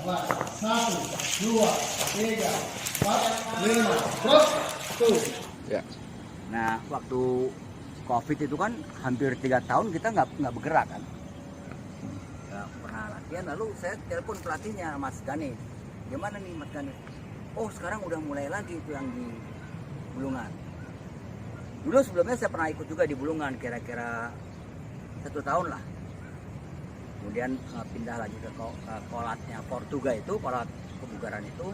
Satu, dua, tiga, empat, lima, terus tuh. Ya. Nah, waktu COVID itu kan hampir 3 tahun kita nggak bergerak kan. Nggak pernah latihan. Lalu saya telepon pelatihnya, Mas Ganit. Gimana nih Mas Ganit? Oh, sekarang udah mulai lagi itu yang di Bulungan. Dulu sebelumnya saya pernah ikut juga di Bulungan, kira-kira 1 tahun lah. Kemudian pindah lagi ke kolatnya Portuga itu, kolat kebugaran itu.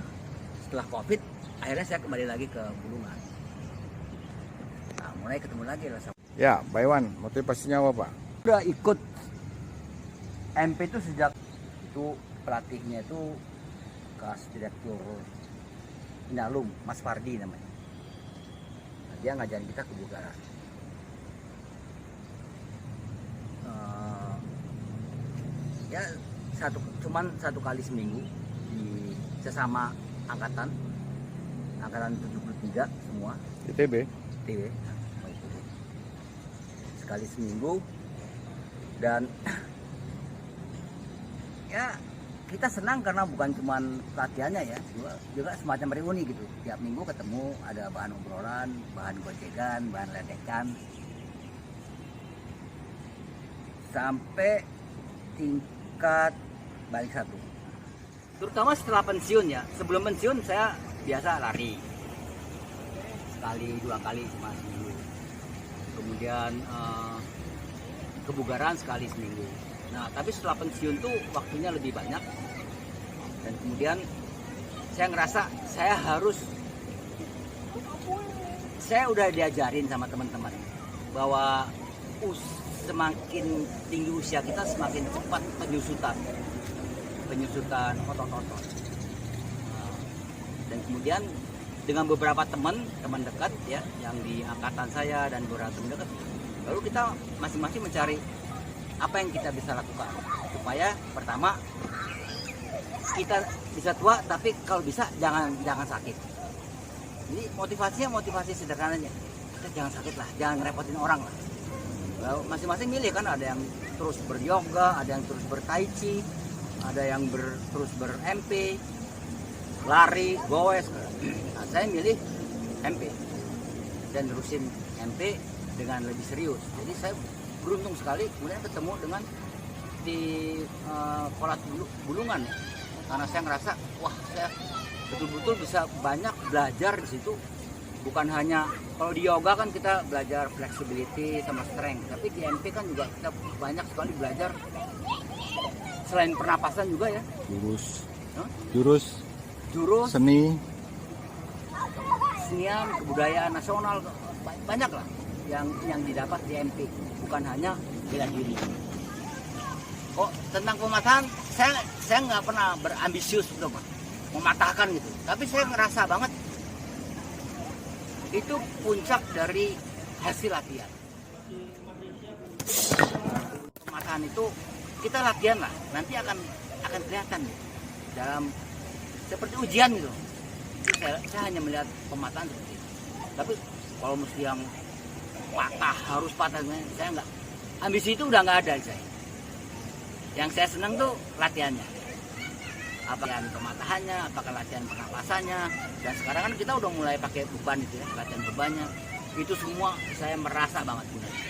Setelah COVID, akhirnya saya kembali lagi ke Bulungan. Nah, mulai ketemu lagi lah sama. Ya, Pak Iwan, motivasinya apa, Pak? Udah ikut MP itu sejak itu pelatihnya itu bekas direktur Inalum, Mas Fardi namanya. Nah, dia ngajarin kita kebugaran. Ya cuman 1 kali seminggu di sesama angkatan 73 semua. ITB. ITB. Sekali seminggu dan ya kita senang karena bukan cuma latihannya ya, juga semacam reuni gitu. Tiap minggu ketemu, ada bahan obrolan, bahan gojegan, bahan ledekan, sampai tingkat balik 1. Terutama setelah pensiun ya. Sebelum pensiun saya biasa lari sekali 2 kali cuma seminggu. Kemudian kebugaran sekali seminggu. Nah, tapi setelah pensiun tuh waktunya lebih banyak. Dan kemudian saya ngerasa saya udah diajarin sama teman-teman bahwa semakin tinggi usia kita semakin cepat penyusutan otot-otot. Dan kemudian dengan beberapa teman dekat ya yang di angkatan saya dan beberapa teman dekat, lalu kita masing-masing mencari apa yang kita bisa lakukan supaya pertama kita bisa tua tapi kalau bisa jangan sakit. Jadi motivasi sederhananya, kita jangan sakit lah, jangan ngerepotin orang lah. Lalu masing-masing milih kan, ada yang terus beryoga, ada yang terus bertai chi, ada yang terus ber-MP, lari, goes. Nah, saya milih MP dan terusin MP dengan lebih serius. Jadi saya beruntung sekali kemudian ketemu dengan di kolat Bulungan ya. Karena saya ngerasa wah saya betul-betul bisa banyak belajar di situ. Bukan hanya kalau di yoga kan kita belajar flexibility sama strength, tapi di MP kan juga kita banyak sekali belajar selain pernapasan juga ya. Jurus, senian, kebudayaan nasional, banyak lah yang didapat di MP. Bukan hanya bela diri. Oh, tentang pematahan, saya nggak pernah berambisius untuk mematahkan gitu. Tapi saya ngerasa banget itu puncak dari hasil latihan. Pematahan itu kita latihan lah, nanti akan kelihatan gitu. Dalam seperti ujian gitu. Jadi saya hanya melihat pematahan seperti itu. Tapi kalau mesti yang harus patah, saya nggak. Ambisi itu udah nggak ada saya. Yang saya senang tuh latihannya. Apakah latihan pematahannya, apakah latihan pernapasannya, dan sekarang kan kita udah mulai pakai beban itu ya, latihan bebannya. Itu semua saya merasa banget gunanya.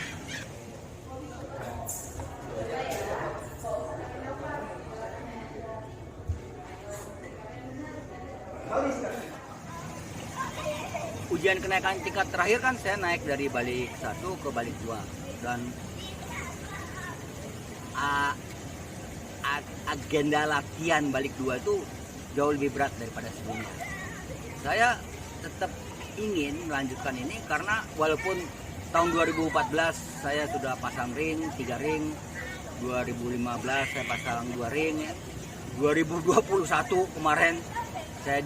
Ujian kenaikan tingkat terakhir kan saya naik dari balik 1 ke balik 2 dan agenda latihan balik 2 itu jauh lebih berat daripada sebelumnya. Saya tetap ingin melanjutkan ini karena walaupun tahun 2014 saya sudah pasang ring, 3 ring, 2015 saya pasang 2 ring, 2021 kemarin saya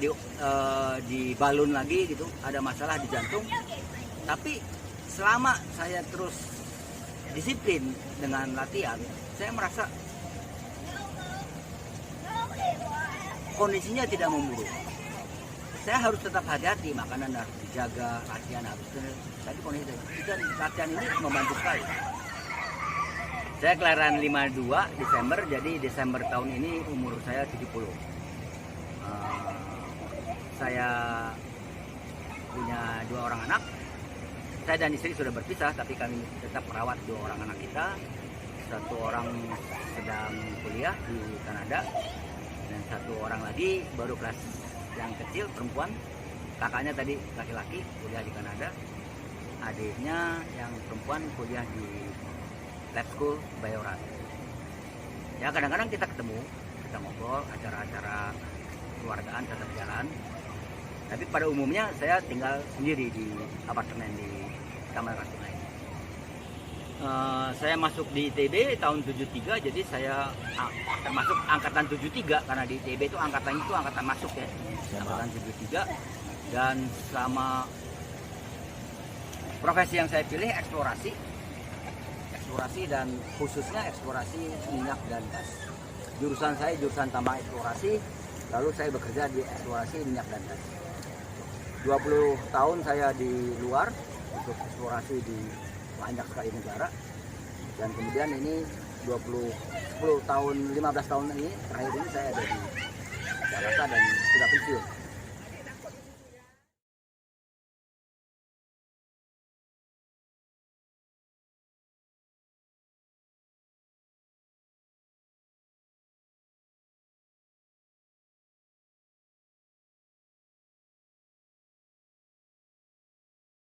di balun lagi gitu, ada masalah di jantung. Tapi selama saya terus disiplin dengan latihan, saya merasa kondisinya tidak memburuk. Saya harus tetap hati-hati, makanan harus dijaga, latihan harus benar. Tapi kondisi latihan ini membantu sekali. Saya kelahiran 52 Desember, jadi Desember tahun ini umur saya 70. Saya punya 2 orang anak. Saya dan istri sudah berpisah, tapi kami tetap merawat 2 orang anak kita. 1 orang sedang kuliah di Kanada, dan 1 orang lagi baru kelas yang kecil perempuan. Kakaknya tadi laki-laki kuliah di Kanada. Adiknya yang perempuan kuliah di Lab School Bayoran. Ya kadang-kadang kita ketemu, kita ngobrol, acara-acara keluargaan tetap jalan. Tapi pada umumnya saya tinggal sendiri di apartemen di Taman Rasunai. Saya masuk di ITB tahun 73, jadi saya termasuk angkatan 73 karena di ITB itu angkatan masuk ya, angkatan 73. Dan selama profesi yang saya pilih eksplorasi dan khususnya eksplorasi minyak dan gas. Jurusan saya jurusan tambang eksplorasi, lalu saya bekerja di eksplorasi minyak dan gas. 20 tahun saya di luar untuk eksplorasi di banyak sekali negara, dan kemudian ini 15 tahun ini terakhir ini saya ada di Jakarta dan sudah pensiun.